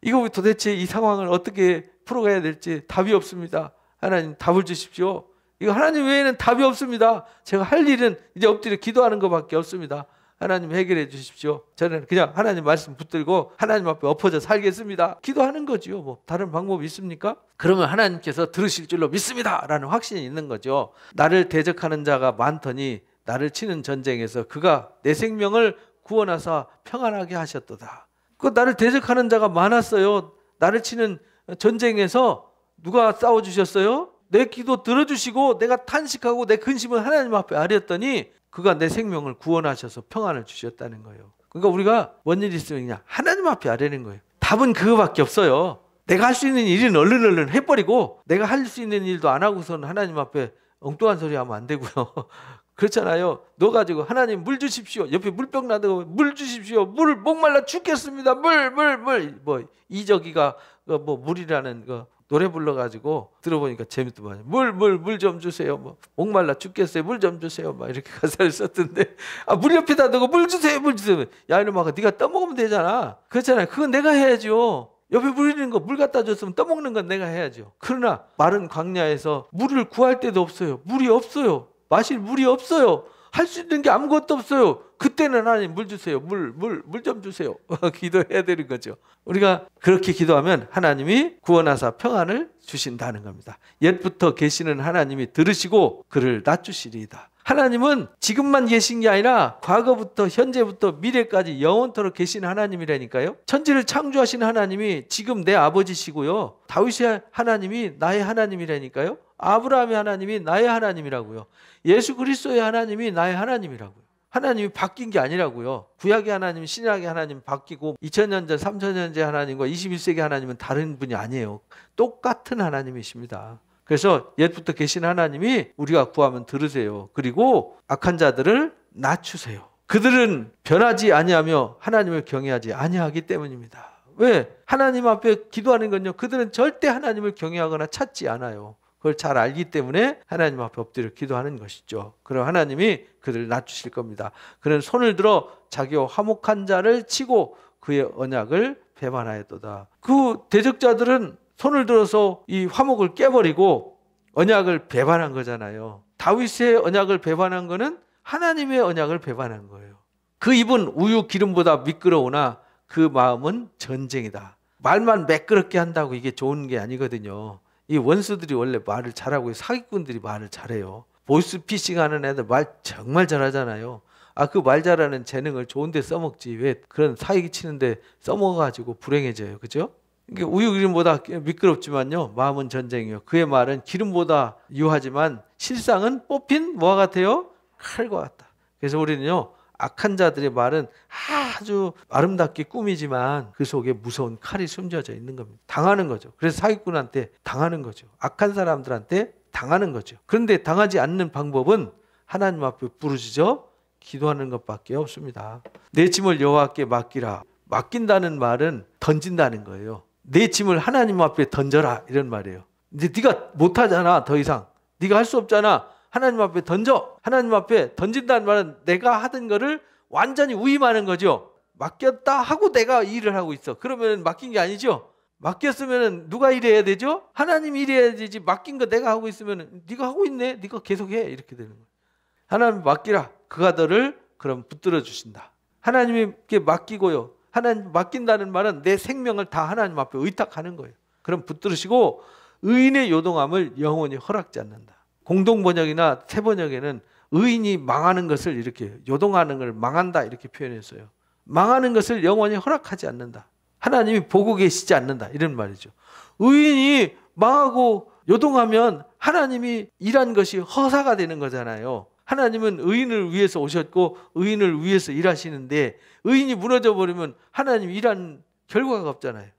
이거 도대체 이 상황을 어떻게 풀어가야 될지 답이 없습니다. 하나님 답을 주십시오. 이거 하나님 외에는 답이 없습니다. 제가 할 일은 이제 엎드려 기도하는 것밖에 없습니다. 하나님 해결해 주십시오. 저는 그냥 하나님 말씀 붙들고 하나님 앞에 엎어져 살겠습니다. 기도하는 거죠. 뭐 다른 방법이 있습니까? 그러면 하나님께서 들으실 줄로 믿습니다 라는 확신이 있는 거죠. 나를 대적하는 자가 많더니 나를 치는 전쟁에서 그가 내 생명을 구원하사 평안하게 하셨도다. 그 나를 대적하는 자가 많았어요. 나를 치는 전쟁에서 누가 싸워주셨어요? 내 기도 들어주시고 내가 탄식하고 내 근심을 하나님 앞에 아렸더니 그가 내 생명을 구원하셔서 평안을 주셨다는 거예요. 그러니까 우리가 뭔 일 있으면 그냥 하나님 앞에 아뢰는 거예요. 답은 그거밖에 없어요. 내가 할 수 있는 일은 얼른 해버리고 내가 할 수 있는 일도 안 하고서는 하나님 앞에 엉뚱한 소리 하면 안 되고요. 그렇잖아요. 너 가지고 하나님 물 주십시오. 옆에 물병 놔두고 물 주십시오. 물 목말라 죽겠습니다. 물. 뭐 이적이가 뭐 물이라는 거 노래 불러가지고 들어보니까 재밌더만요. 물 좀 주세요. 뭐 목말라 죽겠어요. 물 좀 주세요. 막 이렇게 가사를 썼던데 물 옆에다 두고 물 주세요. 야 이놈아 네가 떠먹으면 되잖아. 그렇잖아요. 그건 내가 해야죠. 옆에 물 있는 거 물 갖다 줬으면 떠먹는 건 내가 해야죠. 그러나 마른 광야에서 물을 구할 데도 없어요. 물이 없어요. 마실 물이 없어요. 할 수 있는 게 아무것도 없어요. 그때는 하나님 물 주세요. 물 좀 주세요. 기도해야 되는 거죠. 우리가 그렇게 기도하면 하나님이 구원하사 평안을 주신다는 겁니다. 옛부터 계시는 하나님이 들으시고 그를 낮추시리이다. 하나님은 지금만 계신 게 아니라 과거부터 현재부터 미래까지 영원토록 계신 하나님이라니까요. 천지를 창조하신 하나님이 지금 내 아버지시고요. 다윗의 하나님이 나의 하나님이라니까요. 아브라함의 하나님이 나의 하나님이라고요. 예수 그리스도의 하나님이 나의 하나님이라고요. 하나님이 바뀐 게 아니라고요. 구약의 하나님, 신약의 하나님 바뀌고 2000년 전, 3000년 전 하나님과 21세기 하나님은 다른 분이 아니에요. 똑같은 하나님이십니다. 그래서 옛부터 계신 하나님이 우리가 구하면 들으세요. 그리고 악한 자들을 낮추세요. 그들은 변하지 아니하며 하나님을 경외하지 아니하기 때문입니다. 왜? 하나님 앞에 기도하는 건요, 그들은 절대 하나님을 경외하거나 찾지 않아요. 그걸 잘 알기 때문에 하나님 앞에 엎드려 기도하는 것이죠. 그럼 하나님이 그들을 낮추실 겁니다. 그는 손을 들어 자기와 화목한 자를 치고 그의 언약을 배반하였도다. 그 대적자들은 손을 들어서 이 화목을 깨버리고 언약을 배반한 거잖아요. 다윗의 언약을 배반한 거는 하나님의 언약을 배반한 거예요. 그 입은 우유 기름보다 미끄러우나 그 마음은 전쟁이다. 말만 매끄럽게 한다고 이게 좋은 게 아니거든요. 이 원수들이 원래 말을 잘하고 사기꾼들이 말을 잘해요. 보이스피싱 하는 애들 말 정말 잘하잖아요. 그 말 잘하는 재능을 좋은 데 써먹지 왜 그런 사기 치는데 써먹어가지고 불행해져요. 그죠? 이게 우유 기름보다 미끄럽지만요, 마음은 전쟁이요. 그의 말은 기름보다 유하지만 실상은 뽑힌 뭐와 같아요? 칼과 같다. 그래서 우리는요, 악한 자들의 말은 아주 아름답게 꾸미지만 그 속에 무서운 칼이 숨겨져 있는 겁니다. 당하는 거죠. 그래서 사기꾼한테 당하는 거죠. 악한 사람들한테 당하는 거죠. 그런데 당하지 않는 방법은 하나님 앞에 부르짖어 기도하는 것밖에 없습니다. 내 짐을 여호와께 맡기라. 맡긴다는 말은 던진다는 거예요. 내 짐을 하나님 앞에 던져라, 이런 말이에요. 이제 네가 못하잖아. 더 이상 네가 할 수 없잖아. 하나님 앞에 던져. 하나님 앞에 던진다는 말은 내가 하던 거를 완전히 위임하는 거죠. 맡겼다 하고 내가 일을 하고 있어. 그러면 맡긴 게 아니죠. 맡겼으면 누가 일해야 되죠? 하나님이 일해야 되지. 맡긴 거 내가 하고 있으면 네가 하고 있네, 네가 계속해, 이렇게 되는 거예요. 하나님 맡기라. 그가 너를 그럼 붙들어 주신다. 하나님께 맡기고요, 하나님 맡긴다는 말은 내 생명을 다 하나님 앞에 의탁하는 거예요. 그럼 붙들으시고 의인의 요동함을 영원히 허락지 않는다. 공동번역이나 새번역에는 의인이 망하는 것을 이렇게, 요동하는 걸 망한다 이렇게 표현했어요. 망하는 것을 영원히 허락하지 않는다. 하나님이 보고 계시지 않는다, 이런 말이죠. 의인이 망하고 요동하면 하나님이 일한 것이 허사가 되는 거잖아요. 하나님은 의인을 위해서 오셨고 의인을 위해서 일하시는데 의인이 무너져 버리면 하나님 일한 결과가 없잖아요.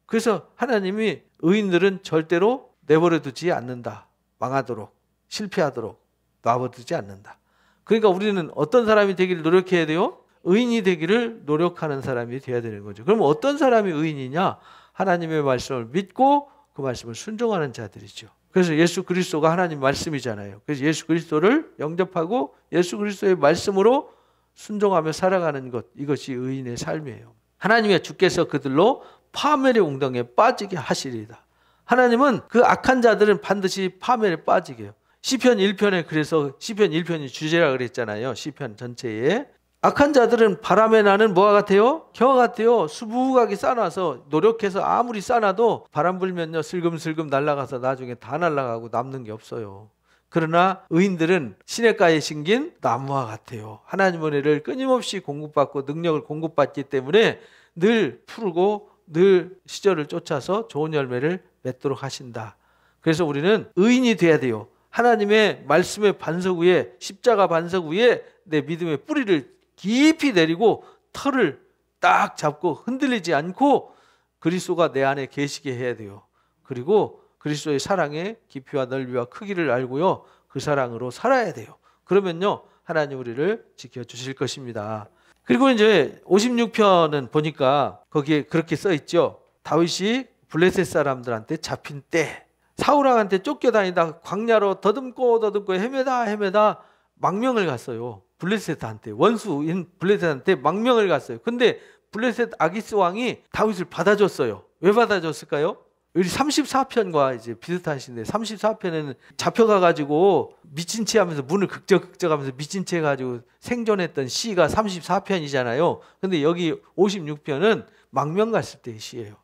그래서 하나님이 의인들은 절대로 내버려 두지 않는다. 망하도록, 실패하도록 놔두지 않는다. 그러니까 우리는 어떤 사람이 되기를 노력해야 돼요? 의인이 되기를 노력하는 사람이 되어야 되는 거죠. 그럼 어떤 사람이 의인이냐? 하나님의 말씀을 믿고 그 말씀을 순종하는 자들이죠. 그래서 예수 그리스도가 하나님 말씀이잖아요. 그래서 예수 그리스도를 영접하고 예수 그리스도의 말씀으로 순종하며 살아가는 것, 이것이 의인의 삶이에요. 하나님의 주께서 그들로 파멸의 웅덩이에 빠지게 하시리이다. 하나님은 그 악한 자들은 반드시 파멸에 빠지게 해요. 시편 1편에 그래서 시편 1편이 주제라 그랬잖아요. 시편 전체에. 악한 자들은 바람에 나는 뭐가 같아요? 겨와 같아요. 수북하게 싸놔서 노력해서 아무리 싸놔도 바람 불면요 슬금슬금 날아가서 나중에 다 날아가고 남는 게 없어요. 그러나 의인들은 시냇가에 심긴 나무와 같아요. 하나님의 은혜를 끊임없이 공급받고 능력을 공급받기 때문에 늘 푸르고 늘 시절을 쫓아서 좋은 열매를 맺도록 하신다. 그래서 우리는 의인이 돼야 돼요. 하나님의 말씀의 반석 위에, 십자가 반석 위에 내 믿음의 뿌리를 깊이 내리고 털을 딱 잡고 흔들리지 않고 그리스도가 내 안에 계시게 해야 돼요. 그리고 그리스도의 사랑의 깊이와 넓이와 크기를 알고요, 그 사랑으로 살아야 돼요. 그러면요 하나님 우리를 지켜주실 것입니다. 그리고 이제 56편은 보니까 거기에 그렇게 써 있죠. 다윗이 블레셋 사람들한테 잡힌 때, 사울왕한테 쫓겨다니다 광야로 더듬고 헤매다 망명을 갔어요. 블레셋한테, 원수인 블레셋한테 망명을 갔어요. 근데 블레셋 아기스 왕이 다윗을 받아줬어요. 왜 받아줬을까요? 우리 34편과 이제 비슷하신데 34편에는 잡혀가가지고 미친 채 하면서 문을 극적하면서 미친 채 해가지고 생존했던 시가 34편이잖아요. 근데 여기 56편은 망명 갔을 때의 시예요.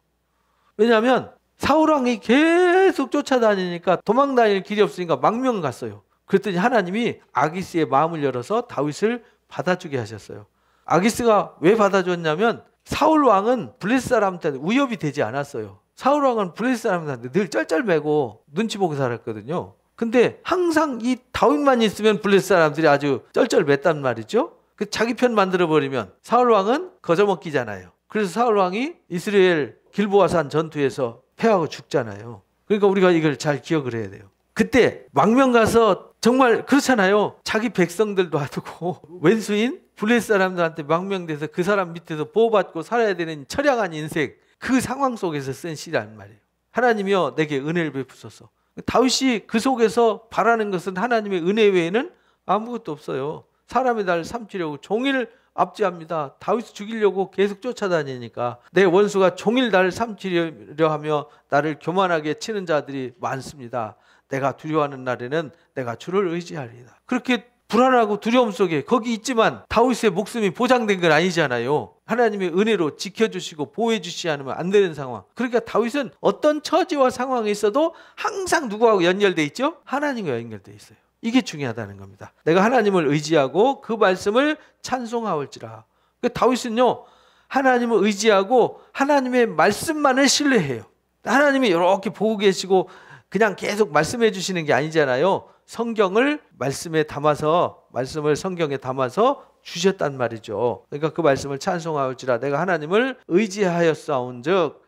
왜냐하면 사울왕이 계속 쫓아다니니까 도망 다닐 길이 없으니까 망명 갔어요. 그랬더니 하나님이 아기스의 마음을 열어서 다윗을 받아주게 하셨어요. 아기스가 왜 받아줬냐면 사울왕은 블레셋 사람한테 위협이 되지 않았어요. 사울왕은 블레셋 사람한테 늘 쩔쩔매고 눈치 보고 살았거든요. 근데 항상 이 다윗만 있으면 블레셋 사람들이 아주 쩔쩔맸단 말이죠. 그 자기 편 만들어 버리면 사울 왕은 거저먹기잖아요. 그래서 사울 왕이 이스라엘 길보아산 전투에서 패하고 죽잖아요. 그러니까 우리가 이걸 잘 기억을 해야 돼요. 그때 망명 가서 정말 그렇잖아요. 자기 백성들도 놔두고 왼수인 블레셋 사람들한테 망명돼서 그 사람 밑에서 보호받고 살아야 되는 처량한 인생, 그 상황 속에서 쓴 시란 말이에요. 하나님이여 내게 은혜를 베푸소서. 다윗이 그 속에서 바라는 것은 하나님의 은혜 외에는 아무것도 없어요. 사람의 나를 삼키려고 종일 압제합니다. 다윗을 죽이려고 계속 쫓아다니니까 내 원수가 종일 나를 삼키려 하며 나를 교만하게 치는 자들이 많습니다. 내가 두려워하는 날에는 내가 주를 의지하리이다. 그렇게 불안하고 두려움 속에 거기 있지만 다윗의 목숨이 보장된 건 아니잖아요. 하나님의 은혜로 지켜주시고 보호해 주시지 않으면 안 되는 상황. 그러니까 다윗은 어떤 처지와 상황에 있어도 항상 누구하고 연결돼 있죠? 하나님과 연결돼 있어요. 이게 중요하다는 겁니다. 내가 하나님을 의지하고 그 말씀을 찬송하올지라. 그러니까 다윗은요, 하나님을 의지하고 하나님의 말씀만을 신뢰해요. 하나님이 이렇게 보고 계시고 그냥 계속 말씀해 주시는 게 아니잖아요. 성경을 말씀에 담아서, 말씀을 성경에 담아서 주셨단 말이죠. 그러니까 그 말씀을 찬송하올지라. 내가 하나님을 의지하였사온즉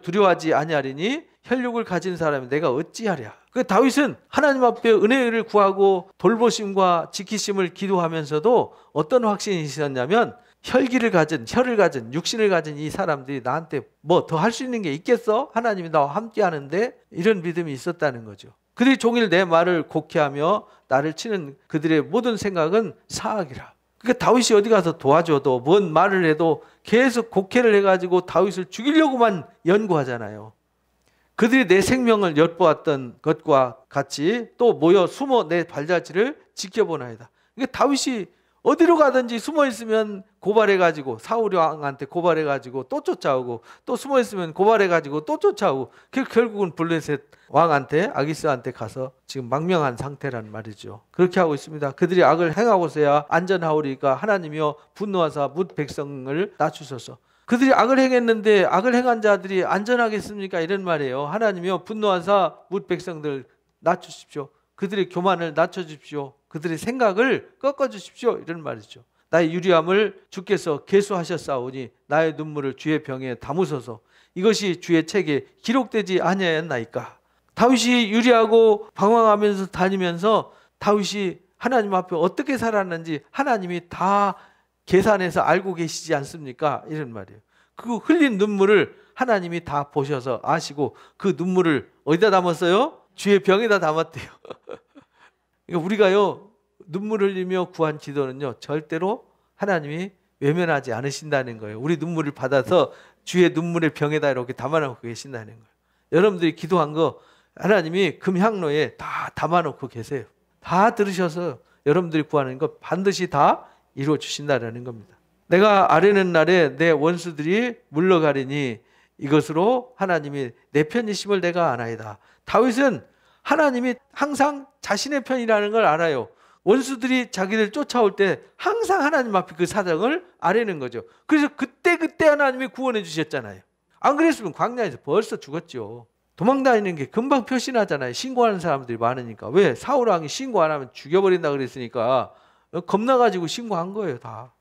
두려워하지 아니하리니 혈육을 가진 사람이 내가 어찌하랴. 그 다윗은 하나님 앞에 은혜를 구하고 돌보심과 지키심을 기도하면서도 어떤 확신이 있었냐면 혈을 가진 육신을 가진 이 사람들이 나한테 뭐 더 할 수 있는 게 있겠어? 하나님이 나와 함께 하는데, 이런 믿음이 있었다는 거죠. 그들이 종일 내 말을 곡해하며 나를 치는 그들의 모든 생각은 사악이라. 그러니까 다윗이 어디 가서 도와줘도 뭔 말을 해도 계속 곡해를 해가지고 다윗을 죽이려고만 연구하잖아요. 그들이 내 생명을 엿보았던 것과 같이 또 모여 숨어 내 발자취를 지켜보나이다. 그러니까 다윗이 어디로 가든지 숨어 있으면 고발해가지고 사울 왕한테 고발해가지고 또 쫓아오고, 또 숨어 있으면 고발해가지고 또 쫓아오고, 결국은 블레셋 왕한테, 아기스한테 가서 지금 망명한 상태란 말이죠. 그렇게 하고 있습니다. 그들이 악을 행하고서야 안전하오리까 하나님이여 분노하사 뭇 백성을 낮추소서. 그들이 악을 행했는데 악을 행한 자들이 안전하겠습니까? 이런 말이에요. 하나님이여 분노하사 뭇 백성들 낮추십시오. 그들의 교만을 낮춰주십시오. 그들의 생각을 꺾어주십시오. 이런 말이죠. 나의 유리함을 주께서 계수하셨사오니 나의 눈물을 주의 병에 담으소서. 이것이 주의 책에 기록되지 아니하였나이까. 다윗이 유리하고 방황하면서 다니면서 다윗이 하나님 앞에 어떻게 살았는지 하나님이 다 계산해서 알고 계시지 않습니까? 이런 말이에요. 그 흘린 눈물을 하나님이 다 보셔서 아시고 그 눈물을 어디다 담았어요? 주의 병에다 담았대요. 그러니까 우리가요, 눈물 흘리며 구한 기도는요, 절대로 하나님이 외면하지 않으신다는 거예요. 우리 눈물을 받아서 주의 눈물의 병에다 이렇게 담아놓고 계신다는 거예요. 여러분들이 기도한 거 하나님이 금향로에 다 담아놓고 계세요. 다 들으셔서 여러분들이 구하는 거 반드시 다 이루어 주신다는 겁니다. 내가 아뢰는 날에 내 원수들이 물러가리니 이것으로 하나님이 내 편이심을 내가 아나이다. 다윗은 하나님이 항상 자신의 편이라는 걸 알아요. 원수들이 자기를 쫓아올 때 항상 하나님 앞에 그 사정을 아뢰는 거죠. 그래서 그때 하나님이 구원해 주셨잖아요. 안 그랬으면 광야에서 벌써 죽었죠. 도망다니는 게 금방 표신하잖아요. 신고하는 사람들이 많으니까. 왜? 사울 왕이 신고 안 하면 죽여버린다 그랬으니까 겁나가지고 신고한 거예요, 다.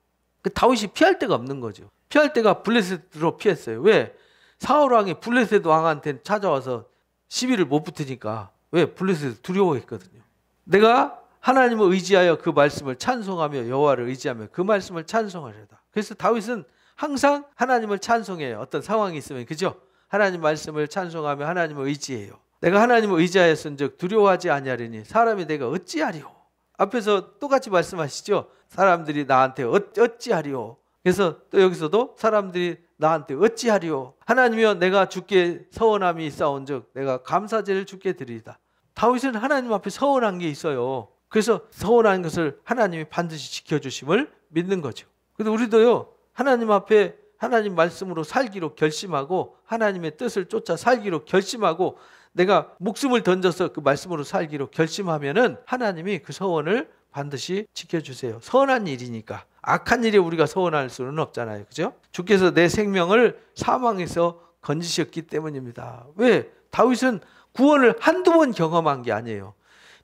다윗이 피할 데가 없는 거죠. 피할 데가 블레셋으로 피했어요. 왜? 사울 왕이 블레셋 왕한테 찾아와서 시비를 못 붙으니까. 왜? 블레셋을 두려워했거든요. 내가 하나님을 의지하여 그 말씀을 찬송하며 여호와를 의지하며 그 말씀을 찬송하려다. 그래서 다윗은 항상 하나님을 찬송해요. 어떤 상황이 있으면, 그죠? 하나님 말씀을 찬송하며 하나님을 의지해요. 내가 하나님을 의지하였은즉 두려워하지 아니하리니 사람이 내가 어찌하리오. 앞에서 똑같이 말씀하시죠. 사람들이 나한테 어찌하리오. 그래서 또 여기서도 사람들이 나한테 어찌하리오. 하나님이여 내가 주께 서원함이 있사온즉 내가 감사제를 주께 드리이다. 다윗은 하나님 앞에 서원한 게 있어요. 그래서 서원한 것을 하나님이 반드시 지켜주심을 믿는 거죠. 그래서 우리도요, 하나님 앞에 하나님 말씀으로 살기로 결심하고 하나님의 뜻을 쫓아 살기로 결심하고 내가 목숨을 던져서 그 말씀으로 살기로 결심하면은 하나님이 그 서원을 반드시 지켜주세요. 선한 일이니까. 악한 일에 우리가 서원할 수는 없잖아요. 그죠? 주께서 내 생명을 사망에서 건지셨기 때문입니다. 왜? 다윗은 구원을 한두 번 경험한 게 아니에요.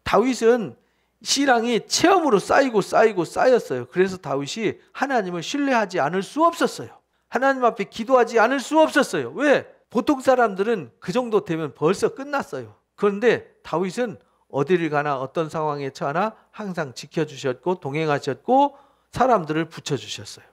다윗은 신앙이 체험으로 쌓이고 쌓였어요. 그래서 다윗이 하나님을 신뢰하지 않을 수 없었어요. 하나님 앞에 기도하지 않을 수 없었어요. 왜? 보통 사람들은 그 정도 되면 벌써 끝났어요. 그런데 다윗은 어디를 가나 어떤 상황에 처하나 항상 지켜주셨고 동행하셨고 사람들을 붙여주셨어요.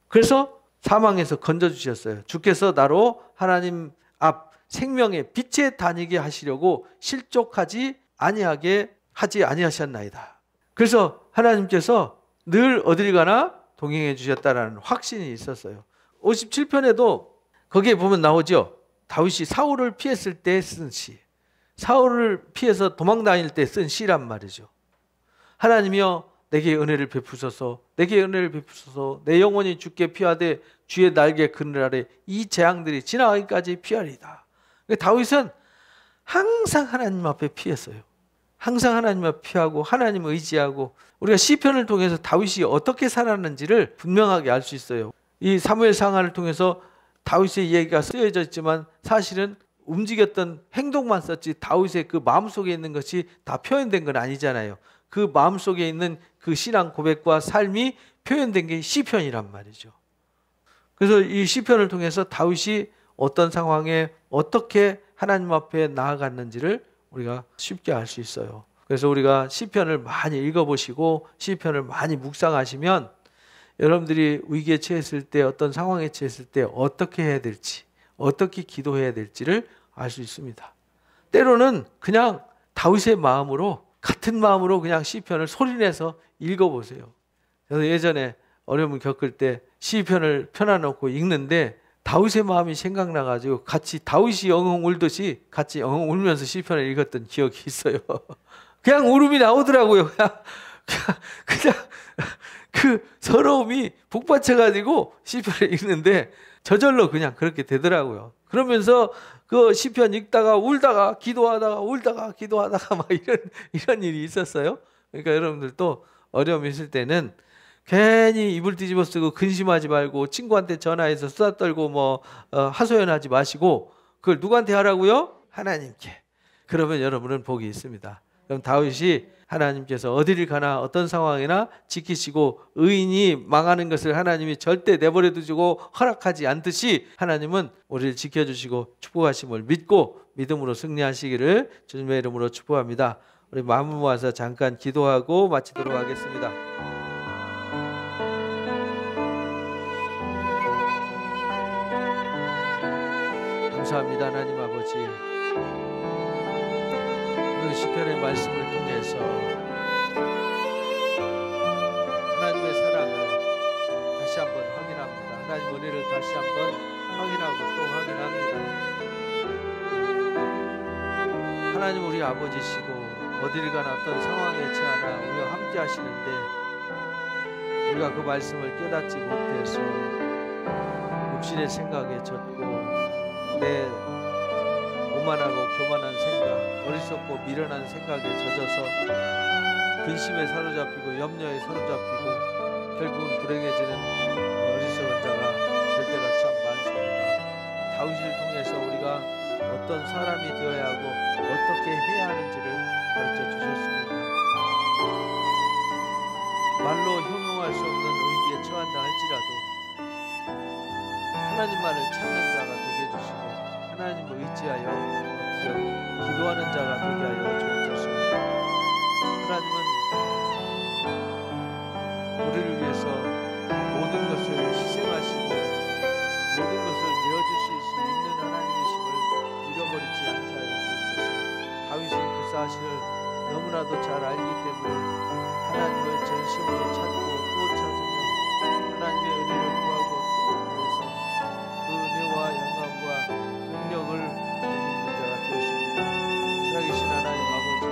그래서 사망에서 건져주셨어요. 주께서 나로 하나님 앞 생명의 빛에 다니게 하시려고 실족하지 아니하게 하지 아니하셨나이다. 그래서 하나님께서 늘 어딜 가나 동행해 주셨다라는 확신이 있었어요. 57편에도 거기에 보면 나오죠. 다윗이 사울을 피했을 때 쓴 시, 사울을 피해서 도망 다닐 때 쓴 시란 말이죠. 하나님이여 내게 은혜를 베푸소서, 내게 은혜를 베푸소서, 내 영혼이 주께 피하되 주의 날개 그늘 아래 이 재앙들이 지나가기까지 피하리이다. 다윗은 항상 하나님 앞에 피했어요. 항상 하나님 앞에 피하고 하나님을 의지하고, 우리가 시편을 통해서 다윗이 어떻게 살았는지를 분명하게 알 수 있어요. 이 사무엘 상하를 통해서 다윗의 이야기가 쓰여져 있지만 사실은 움직였던 행동만 썼지 다윗의 그 마음속에 있는 것이 다 표현된 건 아니잖아요. 그 마음속에 있는 그 신앙 고백과 삶이 표현된 게 시편이란 말이죠. 그래서 이 시편을 통해서 다윗이 어떤 상황에 어떻게 하나님 앞에 나아갔는지를 우리가 쉽게 알 수 있어요. 그래서 우리가 시편을 많이 읽어보시고 시편을 많이 묵상하시면 여러분들이 위기에 처했을 때, 어떤 상황에 처했을 때 어떻게 해야 될지, 어떻게 기도해야 될지를 알 수 있습니다. 때로는 그냥 다윗의 마음으로, 같은 마음으로 그냥 시편을 소리내서 읽어보세요. 그래서 예전에 어려움을 겪을 때 시편을 펴놔놓고 읽는데 다윗의 마음이 생각나가지고 같이 다윗이 엉엉 울듯이 같이 엉엉 울면서 시편을 읽었던 기억이 있어요. 그냥 울음이 나오더라고요. 그냥 그 서러움이 복받쳐가지고 시편을 읽는데 저절로 그냥 그렇게 되더라고요. 그러면서 그 시편 읽다가 울다가 기도하다가 울다가 기도하다가 막 이런 일이 있었어요. 그러니까 여러분들도 어려움이 있을 때는 괜히 이불 뒤집어 쓰고 근심하지 말고 친구한테 전화해서 수다 떨고 하소연하지 마시고 그걸 누구한테 하라고요? 하나님께. 그러면 여러분은 복이 있습니다. 그럼 다윗이 하나님께서 어디를 가나 어떤 상황이나 지키시고 의인이 망하는 것을 하나님이 절대 내버려 두시고 허락하지 않듯이 하나님은 우리를 지켜주시고 축복하심을 믿고 믿음으로 승리하시기를 주님의 이름으로 축복합니다. 우리 마음 모아서 잠깐 기도하고 마치도록 하겠습니다. 감사합니다. 하나님 아버지, 그 시편의 말씀을 통해서 하나님의 사랑을 다시 한번 확인합니다. 하나님 은혜를 다시 한번 확인하고 또 확인합니다. 하나님 우리 아버지시고 어디를 가나 어떤 상황에 처하나 우리와 함께 하시는데 우리가 그 말씀을 깨닫지 못해서 육신의 생각에 젖고 내 오만하고 교만한 생각, 어리석고 미련한 생각에 젖어서 근심에 사로잡히고 염려에 사로잡히고 결국은 불행해지는 어리석은 자가 될 때가 참 많습니다. 다윗을 통해서 우리가 어떤 사람이 되어야 하고 어떻게 해야 하는지를 가르쳐 주셨습니다. 말로 형용할 수 없는 위기에 처한다 할지라도 하나님만을 찾는 자가 되게 해주시고 하나님을 의지하여 기도하는 자가 되게 하여 주옵소서. 하나님은 우리를 위해서 모든 것을 희생하시고 모든 것을 내어주실 수 있는 하나님이심을 잃어버리지 않게 하여 주옵소서. 다윗이 그 사실을 너무나도 잘 알기 때문에 하나님을 전심으로 찾고 또 찾으며 하나님의 은혜를 구하고 또 구해서 그 은혜와 영광과 능력을 누리는 자가 되었습니다. 살아계신 하나님 아버지,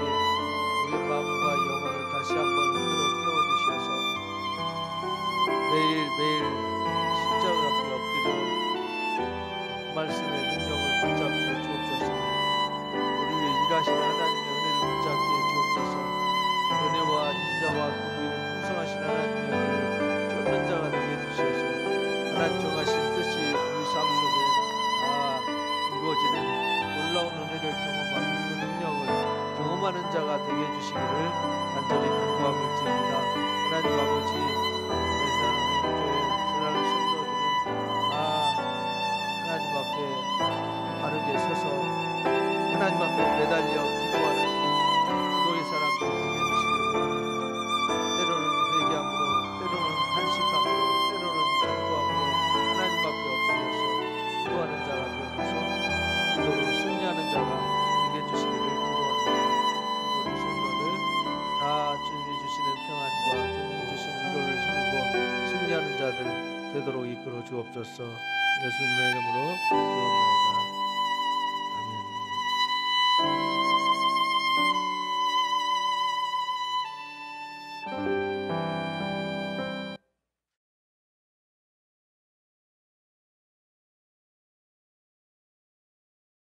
우리의 마음과 영혼을 다시 한번 흔들어 깨워주셔서 매일매일 십자가 앞에 엎드려 말씀의 능력을 붙잡게 주옵소서. 우리를 일하시는 하나님의 은혜를 붙잡게 주옵소서. 은혜와 인자와 긍휼을 자가 되게 해주시기를 간절히 간구하고 있습니다. 하나님 아버지, 우리 사랑하는 성도들은 다 하나님 앞에 바르게 서서 하나님 앞에 매달려 기도하는 기도의 사람들이 되게 해주시기를 원합니다. 때로는 회개함으로, 때로는 탄식함으로, 때로는 간구함으로 하나님 앞에 엎드려서 기도하는 자가 되어서 기도로 승리하는 자가 되게 해주시기를 기도합니다. 그래서 우리 성도들 다 주님이 주시는 평안과 주님이 주시는 위로를 힘입어 승리하는 자들 되도록 이끌어 주옵소서. 예수님의 이름으로 기도합니다.